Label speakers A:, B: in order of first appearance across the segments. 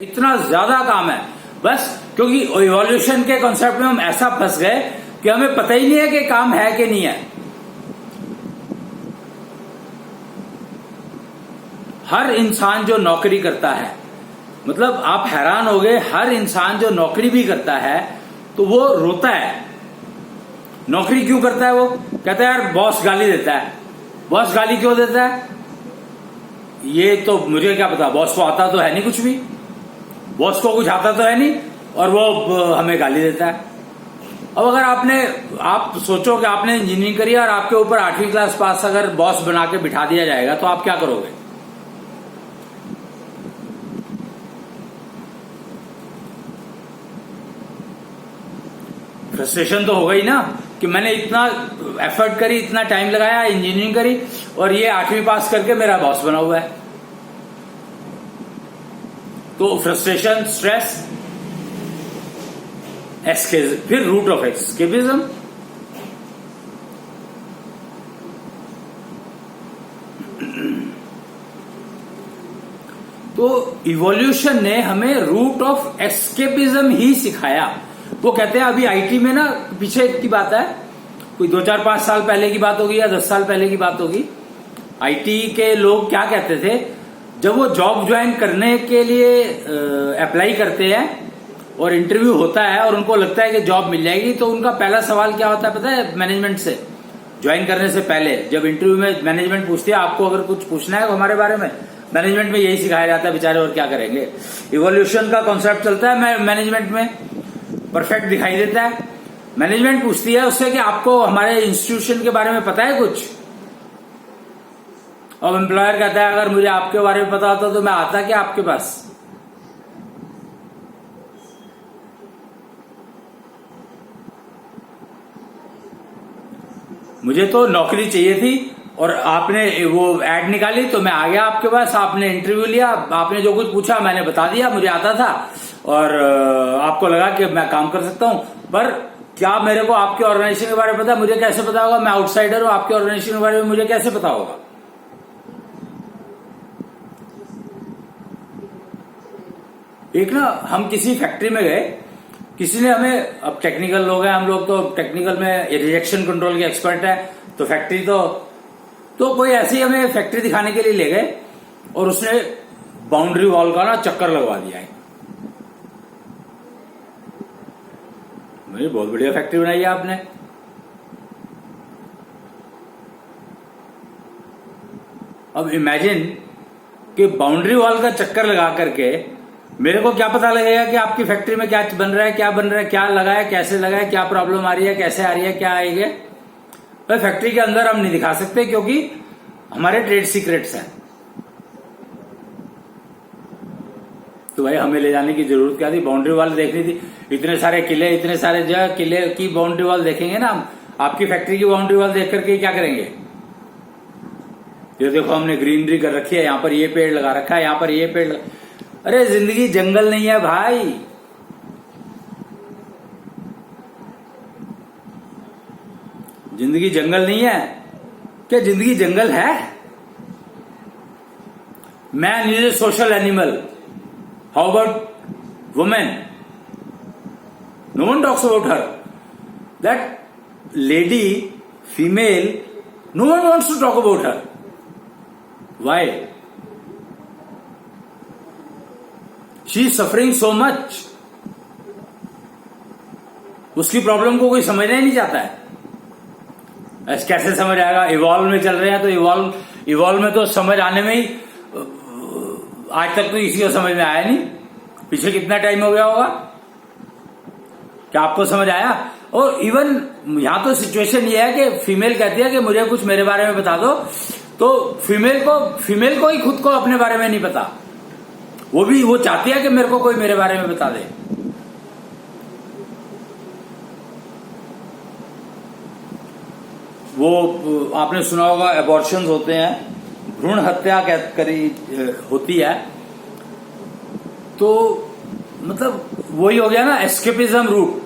A: इतना ज्यादा काम है बस क्योंकि इवोल्यूशन के कॉन्सेप्ट में हम ऐसा फंस गए कि हमें पता ही नहीं है कि काम है कि नहीं है। हर इंसान जो नौकरी करता है, मतलब आप हैरान हो गए, हर इंसान जो नौकरी भी करता है तो वो रोता है। नौकरी क्यों करता है? वो कहता है यार बॉस गाली देता है। बॉस गाली क्यों देता है? ये तो मुझे क्या पता, बॉस को आता तो है नहीं कुछ भी, बॉस को कुछ आता तो है नहीं और वो हमें गाली देता है। अब अगर आप सोचो कि आपने इंजीनियरिंग करी और आपके ऊपर 8वीं क्लास पास अगर बॉस बना के बिठा दिया जाएगा तो आप क्या करोगे? फ्रस्ट्रेशन तो होगा ही ना कि मैंने इतना एफर्ट करी, इतना टाइम लगाया, इंजीनियरिंग करी और ये 8वीं पास करके मेरा बॉस बना हुआ है। तो फ्रस्ट्रेशन, स्ट्रेस, फिर रूट ऑफ एस्केपिज्म। तो इवोल्यूशन ने हमें रूट ऑफ एस्केपिज्म ही सिखाया। वो कहते हैं अभी आईटी में ना, पीछे की बात है, कोई 2-4-5 साल पहले की बात होगी या 10 साल पहले की बात होगी। आईटी के लोग क्या कहते थे, जब वो जॉब ज्वाइन करने के लिए अप्लाई करते हैं और इंटरव्यू होता है और उनको लगता है कि जॉब मिल जाएगी, तो उनका पहला सवाल क्या होता है पता है? मैनेजमेंट से ज्वाइन करने से पहले जब इंटरव्यू में मैनेजमेंट पूछती है आपको अगर कुछ पूछना है हमारे बारे में, मैनेजमेंट में यही सिखाया जाता है बेचारे, और क्या करेंगे। इवोल्यूशन का कॉन्सेप्ट चलता है मैनेजमेंट में, परफेक्ट दिखाई देता है। मैनेजमेंट पूछती है उससे कि आपको हमारे इंस्टीट्यूशन के बारे में पता है कुछ? अब एम्प्लॉयर कहता है अगर मुझे आपके बारे में पता होता तो मैं आता क्या आपके पास? मुझे तो नौकरी चाहिए थी और आपने वो एड निकाली तो मैं आ गया आपके पास, आपने इंटरव्यू लिया, आपने जो कुछ पूछा मैंने बता दिया, मुझे आता था और आपको लगा कि मैं काम कर सकता हूं। पर क्या मेरे को आपके ऑर्गेनाइजेशन के बारे में पता? मुझे कैसे पता होगा? मैं आउटसाइडर हूं, आपके ऑर्गेनाइजेशन के बारे में मुझे कैसे पता होगा? एक ना हम किसी फैक्ट्री में गए, किसी ने हमें, अब टेक्निकल लोग हैं हम लोग, तो टेक्निकल में रिजेक्शन कंट्रोल के एक्सपर्ट है, तो फैक्ट्री तो कोई ऐसे ही हमें फैक्ट्री दिखाने के लिए ले गए और उसने बाउंड्री वॉल का ना चक्कर लगवा दिया है। मुझे बहुत बढ़िया फैक्ट्री बनाई है आपने। अब इमेजिन कि बाउंड्री वॉल का चक्कर लगा करके मेरे को क्या पता लगेगा कि आपकी फैक्ट्री में क्या बन रहा है, क्या बन रहा है, क्या लगा है, कैसे लगा है, क्या प्रॉब्लम आ रही है, कैसे आ रही है, क्या आएगी? भाई फैक्ट्री के अंदर हम नहीं दिखा सकते क्योंकि हमारे ट्रेड सीक्रेट्स हैं। तो भाई हमें ले जाने की जरूरत क्या थी? बाउंड्री वॉल देखनी थी। इतने सारे किले, इतने सारे जगह किले की बाउंड्री वॉल देखेंगे ना हम, आपकी फैक्ट्री की बाउंड्री वॉल देख करके क्या करेंगे? ये देखो हमने ग्रीनरी कर रखी है, यहाँ पर ये पेड़ लगा रखा है, यहाँ पर ये पेड़ अरे जिंदगी जंगल नहीं है भाई। जिंदगी जंगल नहीं है। क्या जिंदगी जंगल है? Man is a social animal. How about women? No one talks about her. That lady, female, no one wants to talk about her. Why? She is suffering so much. उसकी प्रॉब्लम को कोई समझना ही नहीं चाहता है। कैसे समझ आएगा? इवॉल्व में चल रहे हैं तो इवॉल्व में तो समझ आने में ही आज तक तो इसी को समझ में आया नहीं। पीछे कितना टाइम हो गया होगा? क्या आपको समझ आया? और इवन यहां तो सिचुएशन ये है कि फीमेल कहती है कि मुझे कुछ मेरे बारे में बता दो, तो फीमेल को ही खुद को अपने बारे में नहीं पता। वो चाहती है कि मेरे को कोई मेरे बारे में बता दे। वो आपने सुना होगा एबॉर्शंस होते हैं, भ्रूण हत्या करी होती है, तो मतलब वही हो गया ना एस्केपिज्म रूट।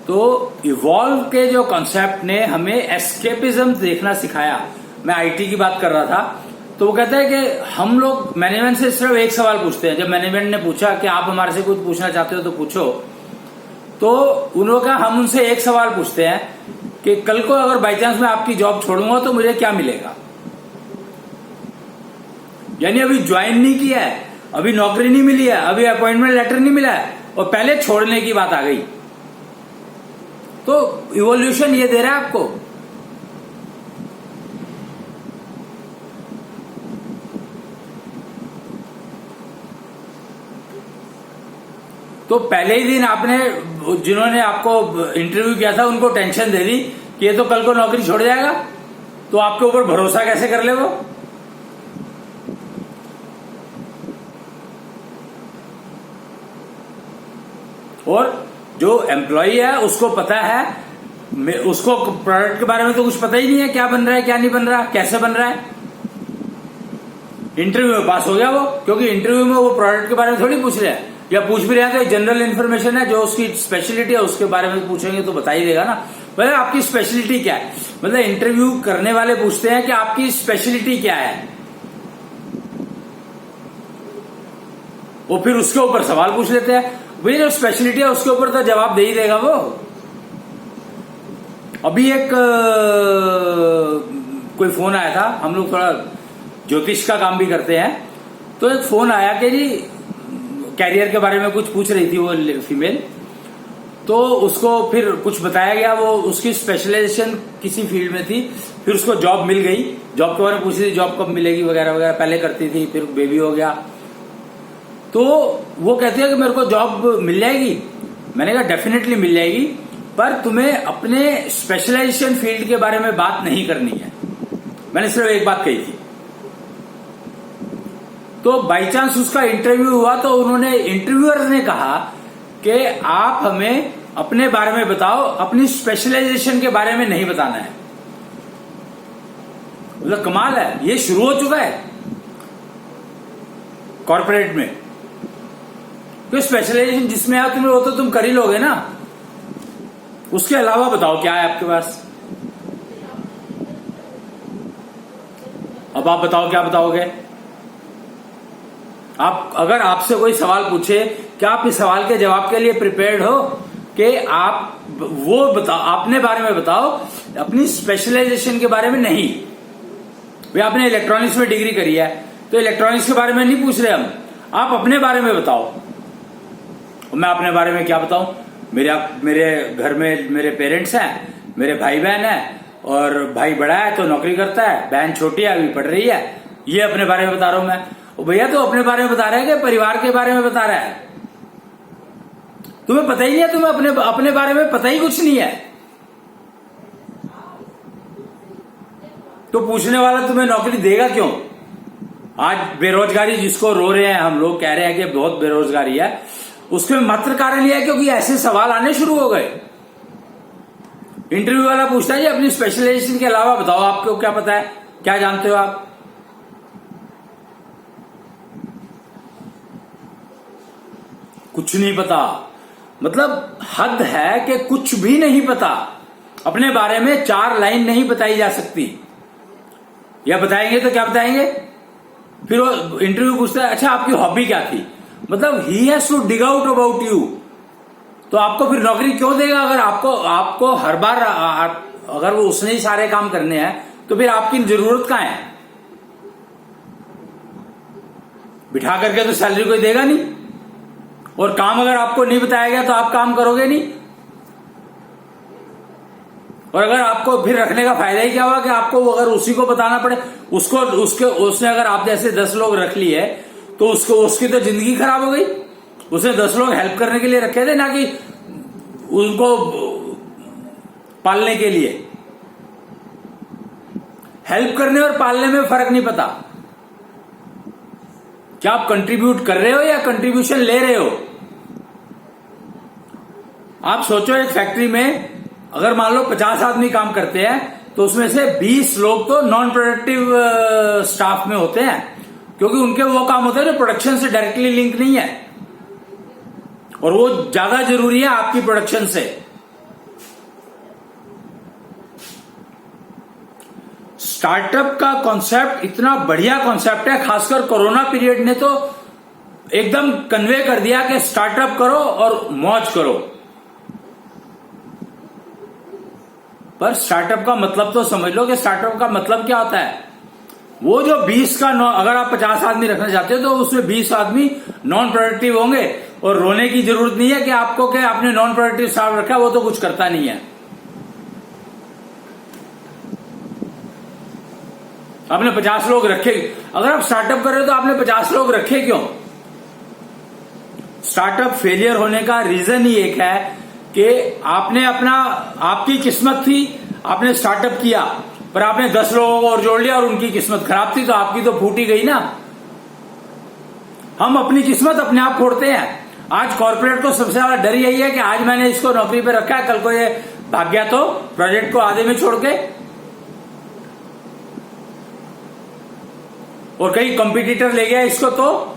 A: तो इवॉल्व के जो कॉन्सेप्ट ने हमें एस्केपिज्म देखना सिखाया। मैं आईटी की बात कर रहा था तो वो कहता है कि हम लोग मैनेजमेंट से सिर्फ एक सवाल पूछते हैं। जब मैनेजमेंट ने पूछा कि आप हमारे से कुछ पूछना चाहते हो तो पूछो, तो उन लोगों का हम उनसे एक सवाल पूछते हैं कि कल को अगर बाई चांस मैं आपकी जॉब छोड़ूंगा तो मुझे क्या मिलेगा। यानी अभी ज्वाइन नहीं किया है, अभी नौकरी नहीं मिली है, अभी अपॉइंटमेंट लेटर नहीं मिला है और पहले छोड़ने की बात आ गई। तो इवोल्यूशन ये दे रहा है आपको। तो पहले ही दिन आपने, जिन्होंने आपको इंटरव्यू किया था उनको टेंशन दे दी कि ये तो कल को नौकरी छोड़ जाएगा, तो आपके ऊपर भरोसा कैसे कर ले वो। और जो एम्प्लॉय है उसको पता है, उसको प्रोडक्ट के बारे में तो कुछ पता ही नहीं है, क्या बन रहा है क्या नहीं बन रहा, कैसे बन रहा है। इंटरव्यू में पास हो गया वो, क्योंकि इंटरव्यू में वो प्रोडक्ट के बारे में थोड़ी पूछ रहे हैं, या पूछ भी रहे हैं तो जनरल इन्फॉर्मेशन है, जो उसकी स्पेशलिटी है उसके बारे में पूछेंगे तो बता ही देगा ना। मतलब आपकी स्पेशलिटी क्या है, मतलब इंटरव्यू करने वाले पूछते हैं कि आपकी स्पेशलिटी क्या है, वो फिर उसके ऊपर सवाल पूछ लेते हैं। भाई जो स्पेशलिटी है उसके ऊपर तो जवाब दे ही देगा वो। अभी एक कोई फोन आया था, हम लोग थोड़ा ज्योतिष का काम भी करते हैं, तो एक फोन आया कि जी कैरियर के बारे में कुछ पूछ रही थी वो फीमेल, तो उसको फिर कुछ बताया गया, वो उसकी स्पेशलाइजेशन किसी फील्ड में थी, फिर उसको जॉब मिल गई, जॉब के बारे में पूछ रही थी जॉब कब मिलेगी वगैरह वगैरह, पहले करती थी फिर बेबी हो गया, तो वो कहती है कि मेरे को जॉब मिल जाएगी। मैंने कहा डेफिनेटली मिल जाएगी, पर तुम्हें अपने स्पेशलाइजेशन फील्ड के बारे में बात नहीं करनी है। मैंने सिर्फ एक बात कही थी। तो बाई चांस उसका इंटरव्यू हुआ तो उन्होंने, इंटरव्यूअर ने कहा कि आप हमें अपने बारे में बताओ, अपनी स्पेशलाइजेशन के बारे में नहीं बताना है। मतलब कमाल है, ये शुरू हो चुका है कॉर्पोरेट में। तो स्पेशलाइजेशन जिसमें है तुम्हें वो तो तुम कर ही लोगे ना, उसके अलावा बताओ क्या है आपके पास। अब आप बताओ क्या बताओगे। आप, अगर आपसे कोई सवाल पूछे, क्या आप इस सवाल के जवाब के लिए प्रिपेयर्ड हो कि आप वो बताओ, अपने बारे में बताओ, अपनी स्पेशलाइजेशन के बारे में नहीं। भाई आपने इलेक्ट्रॉनिक्स में डिग्री करी है तो इलेक्ट्रॉनिक्स के बारे में नहीं पूछ रहे हम, आप अपने बारे में बताओ। मैं अपने बारे में क्या बताऊं, मेरे घर में मेरे पेरेंट्स हैं, मेरे भाई बहन हैं, और भाई बड़ा है तो नौकरी करता है, बहन छोटी है अभी पढ़ रही है, ये अपने बारे में बता रहा हूं मैं। भैया तो अपने बारे में बता रहा है कि परिवार के बारे में बता रहा है? तुम्हें पता ही नहीं है, तुम्हें अपने बारे में पता ही कुछ नहीं है, तो पूछने वाला तुम्हें नौकरी देगा क्यों। आज बेरोजगारी जिसको रो रहे हैं हम लोग, कह रहे हैं कि बहुत बेरोजगारी है, उसके मात्र कारण यह है क्योंकि ऐसे सवाल आने शुरू हो गए। इंटरव्यू वाला पूछता है जी अपनी स्पेशलाइजेशन के अलावा बताओ आपको क्या पता है, क्या जानते हो आप। कुछ नहीं पता, मतलब हद है कि कुछ भी नहीं पता। अपने बारे में 4 लाइन नहीं बताई जा सकती, या बताएंगे तो क्या बताएंगे। फिर वो इंटरव्यू पूछता है अच्छा आपकी हॉबी क्या थी, मतलब he has to dig out about you. तो आपको फिर नौकरी क्यों देगा अगर आपको हर बार अगर वो उसने ही सारे काम करने हैं तो फिर आपकी जरूरत कहां है। बिठा करके तो सैलरी कोई देगा नहीं, और काम अगर आपको नहीं बताया गया तो आप काम करोगे नहीं। और अगर आपको फिर रखने का फायदा ही क्या हुआ कि आपको अगर उसी को बताना पड़े, उसने अगर आप जैसे 10 लोग रख लिए तो उसकी तो जिंदगी खराब हो गई। उसने 10 लोग हेल्प करने के लिए रखे थे, ना कि उनको पालने के लिए। हेल्प करने और पालने में फर्क नहीं पता। क्या आप कंट्रीब्यूट कर रहे हो या कंट्रीब्यूशन ले रहे हो। आप सोचो एक फैक्ट्री में अगर मान लो 50 आदमी काम करते हैं तो उसमें से 20 लोग तो नॉन प्रोडक्टिव स्टाफ में होते हैं, क्योंकि उनके वो काम होते हैं जो प्रोडक्शन से डायरेक्टली लिंक नहीं है, और वो ज्यादा जरूरी है आपकी प्रोडक्शन से। स्टार्टअप का कॉन्सेप्ट इतना बढ़िया कॉन्सेप्ट है, खासकर कोरोना पीरियड ने तो एकदम कन्वे कर दिया कि स्टार्टअप करो और मौज करो। पर स्टार्टअप का मतलब तो समझ लो कि स्टार्टअप का मतलब क्या होता है। वो जो 20 का अगर आप 50 आदमी रखना चाहते हो तो उसमें 20 आदमी नॉन प्रोडक्टिव होंगे, और रोने की जरूरत नहीं है कि आपको कि आपने नॉन प्रोडक्टिव स्टाफ रखा, वो तो कुछ करता नहीं है। आपने 50 लोग रखे, अगर आप स्टार्टअप कर रहे हो तो आपने 50 लोग रखे क्यों? स्टार्टअप फेलियर होने का रीजन ही एक है कि आपकी किस्मत थी, आपने स्टार्टअप किया पर आपने 10 लोगों को और जोड़ लिया और उनकी किस्मत खराब थी, तो आपकी तो फूटी गई ना। हम अपनी किस्मत अपने आप फोड़ते हैं। आज कॉर्पोरेट को सबसे ज्यादा डर यही है कि आज मैंने इसको नौकरी पे रखा है, कल को ये भाग गया तो प्रोजेक्ट को आधे में छोड़ के, और कहीं कंपटीटर ले गया इसको, तो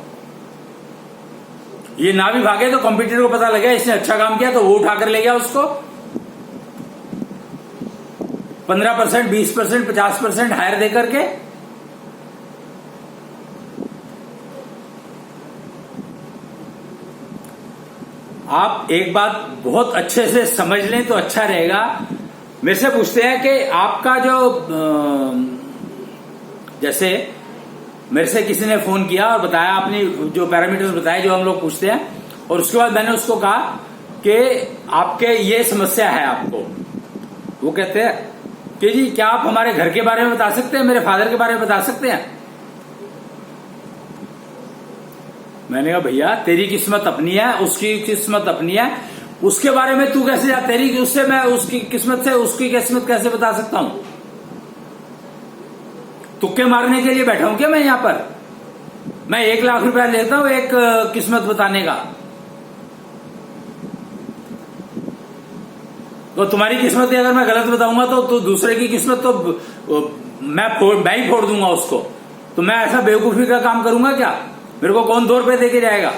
A: ये ना भी भागे तो कंपटीटर को पता लगा इसने अच्छा काम किया तो वो उठाकर ले गया उसको। 15%, 20%, 50% हायर दे करके। आप एक बात बहुत अच्छे से समझ लें तो अच्छा रहेगा। मेरे से पूछते हैं कि आपका जो जैसे मेरे से किसी ने फोन किया और बताया, आपने जो पैरामीटर्स बताए जो हम लोग पूछते हैं, और उसके बाद मैंने उसको कहा कि आपके ये समस्या है आपको। वो कहते हैं कि जी क्या आप हमारे घर के बारे में बता सकते हैं, मेरे फादर के बारे में बता सकते हैं? मैंने कहा भैया तेरी किस्मत अपनी है, उसकी किस्मत अपनी है, उसके बारे में तू कैसे जा, तेरी उससे मैं उसकी किस्मत से उसकी किस्मत कैसे बता सकता हूं? तुक्के मारने के लिए बैठा हूं क्या मैं यहां पर? मैं 1 लाख रुपया लेता हूं एक किस्मत बताने का, तो तुम्हारी किस्मत अगर मैं गलत बताऊंगा तो दूसरे की किस्मत तो मैं ही फोड़ दूंगा उसको। तो मैं ऐसा बेवकूफी का काम करूंगा क्या? मेरे को कौन 2 रुपए देके जाएगा?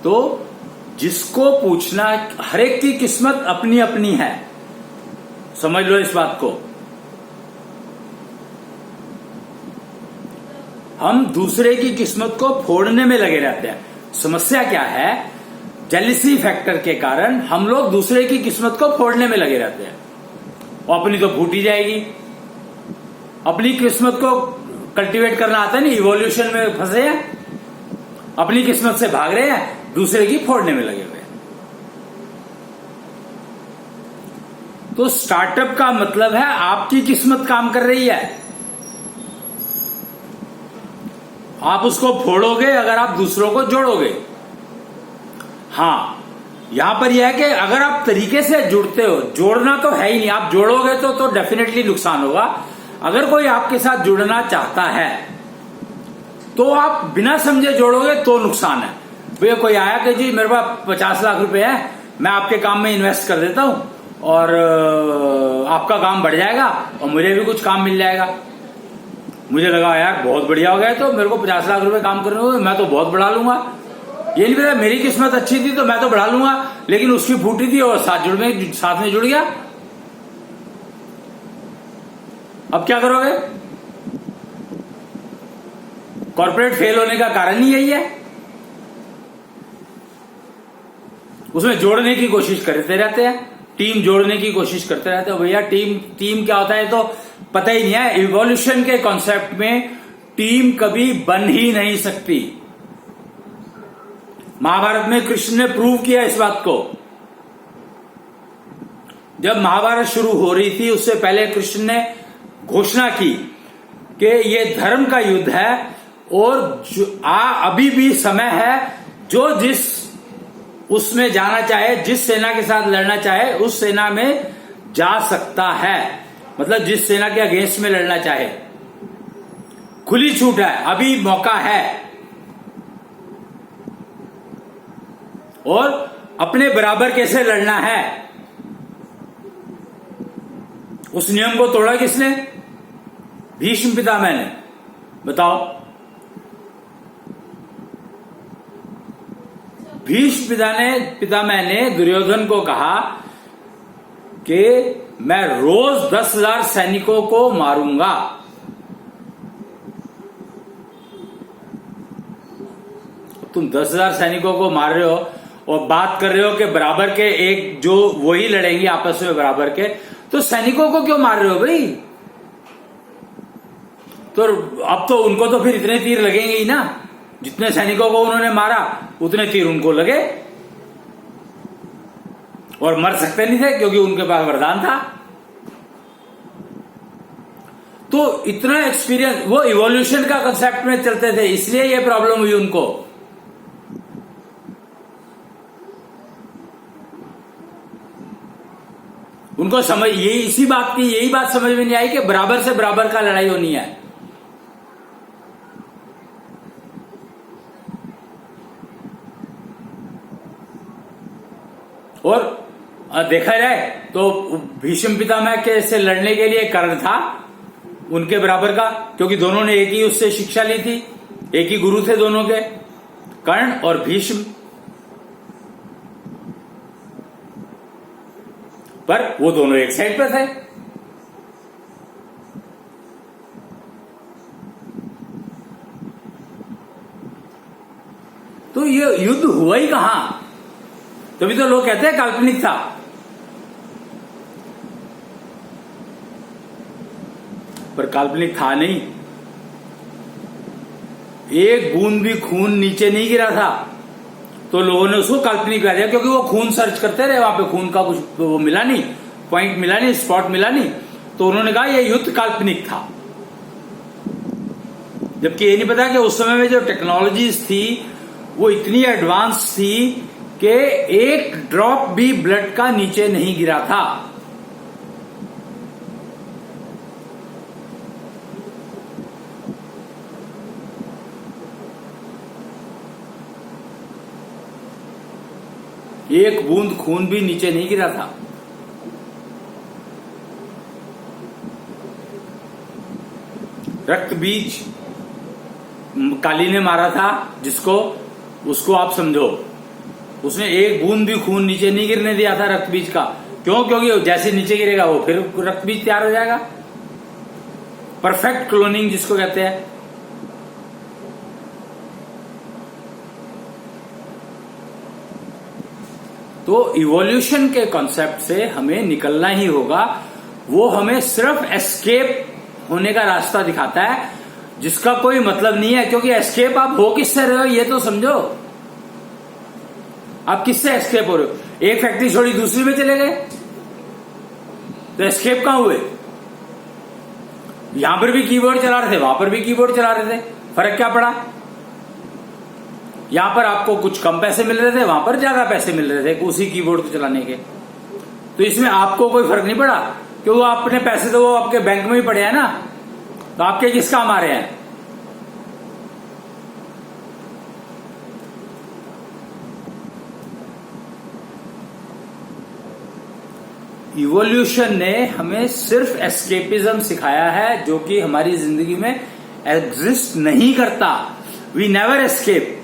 A: तो जिसको पूछना, हर एक की किस्मत अपनी अपनी है, समझ लो इस बात को। हम दूसरे की किस्मत को फोड़ने में लगे रहते हैं। समस्या क्या है? जेलिसी फैक्टर के कारण हम लोग दूसरे की किस्मत को फोड़ने में लगे रहते हैं, और अपनी तो फूटी जाएगी। अपनी किस्मत को कल्टीवेट करना आता है नहीं, इवोल्यूशन में फंसे हैं, अपनी किस्मत से भाग रहे हैं, दूसरे की फोड़ने में लगे हुए हैं। तो स्टार्टअप का मतलब है आपकी किस्मत काम कर रही है, आप उसको फोड़ोगे अगर आप दूसरों को जोड़ोगे। हाँ, यहां पर यह है कि अगर आप तरीके से जुड़ते हो, जोड़ना तो है ही नहीं, आप जोड़ोगे तो डेफिनेटली नुकसान होगा। अगर कोई आपके साथ जुड़ना चाहता है तो आप बिना समझे जोड़ोगे तो नुकसान है। भैया कोई आया कि जी मेरे पास 50 लाख रुपए है, मैं आपके काम में इन्वेस्ट कर देता हूं और आपका काम बढ़ जाएगा और मुझे भी कुछ काम मिल जाएगा। मुझे लगा यार बहुत बढ़िया हो गया, तो मेरे को 50 लाख रुपए काम करने होंगे, मैं तो बहुत बढ़ा लूंगा। ये नहीं पता मेरी किस्मत अच्छी थी तो मैं तो बढ़ा लूंगा, लेकिन उसकी फूटी थी और साथ में जुड़ गया। अब क्या करोगे? कॉर्पोरेट फेल होने का कारण ही यही है, उसमें जोड़ने की कोशिश करते रहते हैं, टीम जोड़ने की कोशिश करते रहते हैं। भैया टीम क्या होता है तो पता ही नहीं है। इवोल्यूशन के कॉन्सेप्ट में टीम कभी बन ही नहीं सकती। महाभारत में कृष्ण ने प्रूव किया इस बात को। जब महाभारत शुरू हो रही थी उससे पहले कृष्ण ने घोषणा की कि ये धर्म का युद्ध है और अभी भी समय है, जो जिस उसमें जाना चाहे, जिस सेना के साथ लड़ना चाहे उस सेना में जा सकता है। मतलब जिस सेना के अगेंस्ट में लड़ना चाहे, खुली छूट है, अभी मौका है। और अपने बराबर कैसे लड़ना है, उस नियम को तोड़ा किसने? भीष्म पितामह ने। बताओ, भीष्म पितामह ने दुर्योधन को कहा कि मैं रोज 10,000 सैनिकों को मारूंगा। तुम 10,000 सैनिकों को मार रहे हो और बात कर रहे हो कि बराबर के एक जो वही लड़ेंगे आपस में बराबर के, तो सैनिकों को क्यों मार रहे हो भाई? तो अब तो उनको तो फिर इतने तीर लगेंगे ही ना, जितने सैनिकों को उन्होंने मारा उतने तीर उनको लगे, और मर सकते नहीं थे क्योंकि उनके पास वरदान था। तो इतना एक्सपीरियंस, वो इवोल्यूशन का कंसेप्ट में चलते थे, इसलिए ये प्रॉब्लम हुई उनको। उनको समझ यही इसी बात की यही बात समझ में नहीं आई कि बराबर से बराबर का लड़ाई होनी है। और देखा जाए तो भीष्म पितामह के से लड़ने के लिए कर्ण था उनके बराबर का, क्योंकि दोनों ने एक ही उससे शिक्षा ली थी, एक ही गुरु थे दोनों के, कर्ण और भीष्म। पर वो दोनों एक साइड पर थे। तो ये युद्ध हुआ ही कहां? तभी तो लोग कहते हैं काल्पनिक था। पर काल्पनिक था नहीं, एक बूंद भी खून नीचे नहीं गिरा था, तो लोगों ने उसको काल्पनिक कह दिया, क्योंकि वो खून सर्च करते रहे, वहां पे खून का कुछ वो मिला नहीं, पॉइंट मिला नहीं, स्पॉट मिला नहीं, तो उन्होंने कहा यह युद्ध काल्पनिक था। जबकि ये नहीं पता कि उस समय में जो टेक्नोलॉजीज थी वो इतनी एडवांस थी कि एक ड्रॉप भी ब्लड का नीचे नहीं गिरा था। एक बूंद खून भी नीचे नहीं गिरा था। रक्त बीज काली ने मारा था जिसको, उसको आप समझो, उसने एक बूंद भी खून नीचे नहीं गिरने दिया था रक्त बीज का। क्यों? क्योंकि जैसे नीचे गिरेगा वो फिर रक्त बीज तैयार हो जाएगा। परफेक्ट क्लोनिंग जिसको कहते हैं। तो इवोल्यूशन के कॉन्सेप्ट से हमें निकलना ही होगा। वो हमें सिर्फ एस्केप होने का रास्ता दिखाता है, जिसका कोई मतलब नहीं है, क्योंकि एस्केप आप हो किससे रहे हो ये तो समझो। आप किससे एस्केप हो रहे हो? एक फैक्ट्री छोड़ी दूसरी में चले गए तो एस्केप कहां हुए? यहां पर भी कीबोर्ड चला रहे थे, वहां पर भी कीबोर्ड चला रहे थे, फर्क क्या पड़ा? यहां पर आपको कुछ कम पैसे मिल रहे थे, वहां पर ज्यादा पैसे मिल रहे थे उसी कीबोर्ड को चलाने के। तो इसमें आपको कोई फर्क नहीं पड़ा, क्योंकि वो अपने पैसे तो वो आपके बैंक में ही पड़े हैं ना, तो आपके किस काम आ रहे हैं? इवोल्यूशन ने हमें सिर्फ एस्केपिज्म सिखाया है, जो कि हमारी जिंदगी में एग्जिस्ट नहीं करता। We never escape,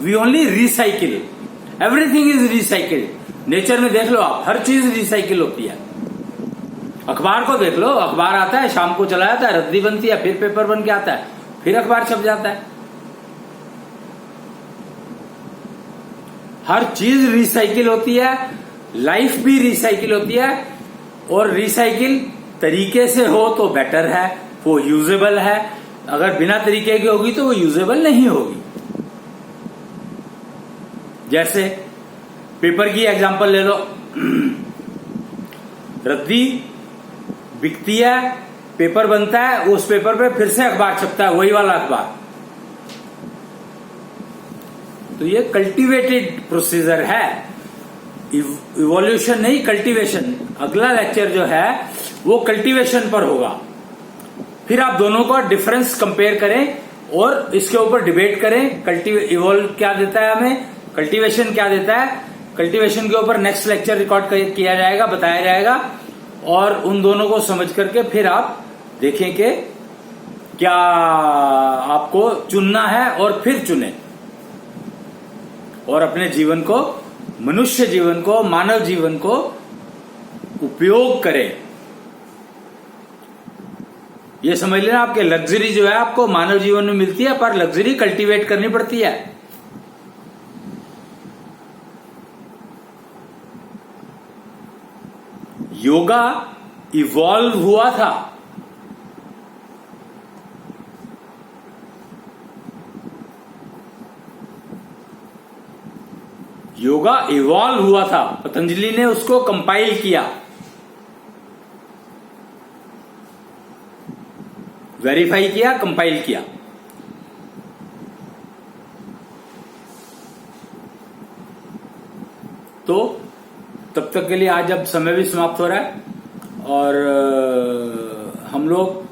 A: we only recycle. Everything is recycle. Nature में देख लो आप, हर चीज रिसाइकिल होती है। अखबार को देख लो, अखबार आता है, शाम को चला जाता है, रद्दी बनती है, फिर पेपर बन के आता है, फिर अखबार छप जाता है। हर चीज रिसाइकिल होती है, लाइफ भी रिसाइकिल होती है, और रिसाइकिल तरीके से हो तो बेटर है, वो यूजेबल है। अगर बिना तरीके की होगी तो वो यूजेबल नहीं होगी। जैसे पेपर की एग्जांपल ले लो, रद्दी बिकती है, पेपर बनता है, उस पेपर पे फिर से अखबार छपता है, वही वाला अखबार। तो ये कल्टीवेटेड प्रोसीजर है, इवोल्यूशन नहीं, कल्टीवेशन। अगला लेक्चर जो है वो कल्टीवेशन पर होगा। फिर आप दोनों का डिफरेंस कंपेयर करें और इसके ऊपर डिबेट करें। इवोल्व क्या देता है हमें, कल्टीवेशन क्या देता है। कल्टीवेशन के ऊपर नेक्स्ट लेक्चर रिकॉर्ड किया जाएगा, बताया जाएगा, और उन दोनों को समझ करके फिर आप देखें कि क्या आपको चुनना है, और फिर चुने, और अपने जीवन को, मनुष्य जीवन को, मानव जीवन को उपयोग करें। ये समझ लेना, आपके लग्जरी जो है आपको मानव जीवन में मिलती है, पर लग्जरी कल्टीवेट करनी पड़ती है। योगा इवॉल्व हुआ था, योगा इवॉल्व हुआ था, पतंजलि ने उसको कंपाइल किया, वेरीफाई किया, कंपाइल किया। तो तब तक के लिए आज अब समय भी समाप्त हो रहा है, और हम लोग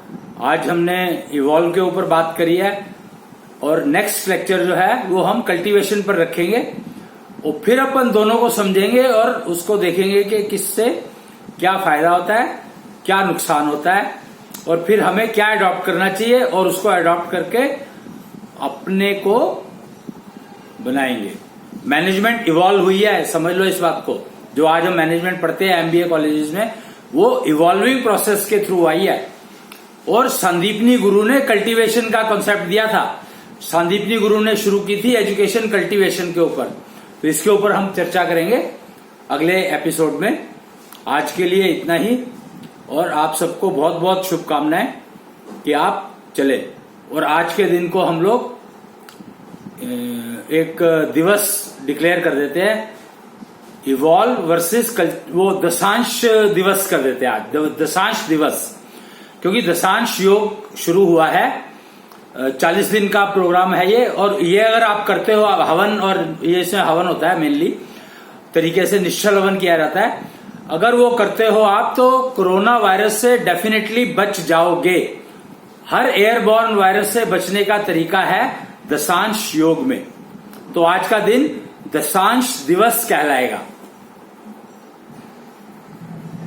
A: आज हमने इवॉल्व के ऊपर बात करी है, और नेक्स्ट लेक्चर जो है वो हम कल्टीवेशन पर रखेंगे, और फिर अपन दोनों को समझेंगे और उसको देखेंगे कि किससे क्या फायदा होता है, क्या नुकसान होता है, और फिर हमें क्या अडॉप्ट करना चाहिए, और उसको अडॉप्ट करके अपने को बनाएंगे। मैनेजमेंट इवॉल्व हुई है, समझ लो इस बात को। जो आज हम मैनेजमेंट पढ़ते हैं एमबीए कॉलेजेस में, वो इवॉल्विंग प्रोसेस के थ्रू आई है। और संदीपनी गुरु ने कल्टीवेशन का कॉन्सेप्ट दिया था, संदीपनी गुरु ने शुरू की थी एजुकेशन कल्टीवेशन के ऊपर। तो इसके ऊपर हम चर्चा करेंगे अगले एपिसोड में। आज के लिए इतना ही, और आप सबको बहुत बहुत शुभकामनाएं कि आप चले। और आज के दिन को हम लोग एक दिवस डिक्लेयर कर देते हैं, इवॉल्व वर्सेस वो दशांश दिवस कर देते हैं आज, दशांश दिवस, क्योंकि दशांश योग शुरू हुआ है। 40 दिन का प्रोग्राम है ये, और ये अगर आप करते हो हवन, और ये इसमें हवन होता है मेनली तरीके से, निश्चल हवन किया जाता है, अगर वो करते हो आप तो कोरोना वायरस से डेफिनेटली बच जाओगे। हर एयरबॉर्न वायरस से बचने का तरीका है दशांश योग में। तो आज का दिन दशांश दिवस कहलाएगा।